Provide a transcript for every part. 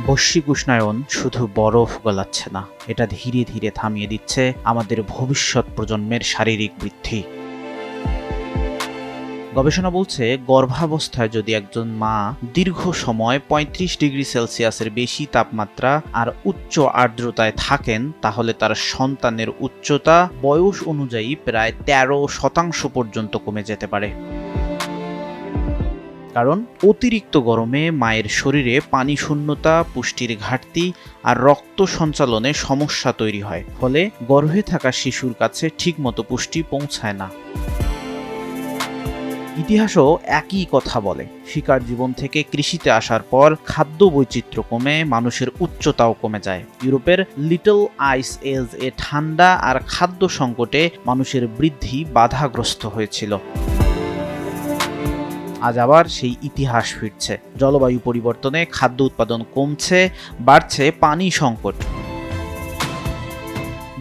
বৈশ্বিক উষ্ণায়ন শুধু বরফ গলাচ্ছে না, এটা ধীরে ধীরে থামিয়ে দিচ্ছে আমাদের ভবিষ্যৎ প্রজন্মের শারীরিক বৃদ্ধি। গবেষণা বলছে, গর্ভাবস্থায় যদি একজন মা দীর্ঘ সময় ৩৫ ডিগ্রি সেলসিয়াসের বেশি তাপমাত্রা আর উচ্চ আর্দ্রতায় থাকেন, তাহলে তার সন্তানের উচ্চতা বয়স অনুযায়ী প্রায় ১৩% পর্যন্ত কমে যেতে পারে। কারণ অতিরিক্ত গরমে মায়ের শরীরে পানি শূন্যতা, পুষ্টির ঘাটতি আর রক্ত সঞ্চালনে সমস্যা তৈরি হয়, ফলে গর্ভে থাকা শিশুর কাছে ঠিকমতো পুষ্টি পৌঁছায় না। ইতিহাসও একই কথা বলে। শিকার জীবন থেকে কৃষিতে আসার পর খাদ্য বৈচিত্র্য কমে মানুষের উচ্চতাও কমে যায়। ইউরোপের লিটল আইস এজ এ ঠান্ডা আর খাদ্য সংকটে মানুষের বৃদ্ধি বাধাগ্রস্ত হয়েছিল। আজ আবার সেই ইতিহাস ফিরছে। জলবায়ু পরিবর্তনে খাদ্য উৎপাদন কমছে, বাড়ছে পানি সংকট।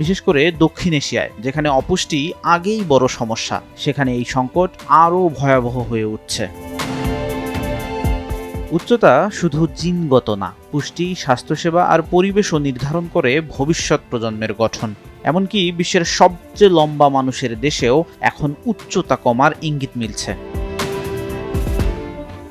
বিশেষ করে দক্ষিণ এশিয়ায়, যেখানে অপুষ্টি আগেই বড় সমস্যা, সেখানে এই সংকট আরও ভয়াবহ হয়ে উঠছে। উচ্চতা শুধু জিনগত না, পুষ্টি, স্বাস্থ্যসেবা আর পরিবেশও নির্ধারণ করে ভবিষ্যৎ প্রজন্মের গঠন। এমনকি বিশ্বের সবচেয়ে লম্বা মানুষের দেশেও এখন উচ্চতা কমার ইঙ্গিত মিলছে।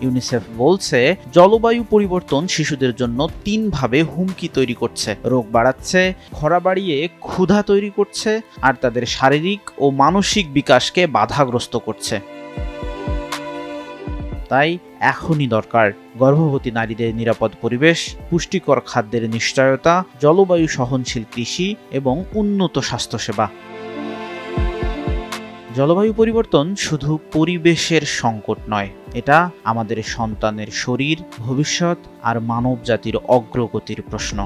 ইউনিসেফ বলছে, জলবায়ু পরিবর্তন শিশুদের জন্য ৩ ভাবে হুমকি তৈরি করছে। রোগ বাড়াচ্ছে, খরা বাড়িয়ে ক্ষুধা তৈরি করছে, আর তাদের শারীরিক ও মানসিক বিকাশকে বাধাগ্রস্ত করছে। তাই এখনই দরকার গর্ভবতী নারীদের নিরাপদ পরিবেশ, পুষ্টিকর খাদ্যের নিশ্চয়তা, জলবায়ু সহনশীল কৃষি এবং উন্নত স্বাস্থ্যসেবা। জলবায়ু পরিবর্তন শুধু পরিবেশের সংকট নয়, এটা আমাদের সন্তানের শরীর, ভবিষ্যৎ আর মানব জাতির অগ্রগতির প্রশ্ন।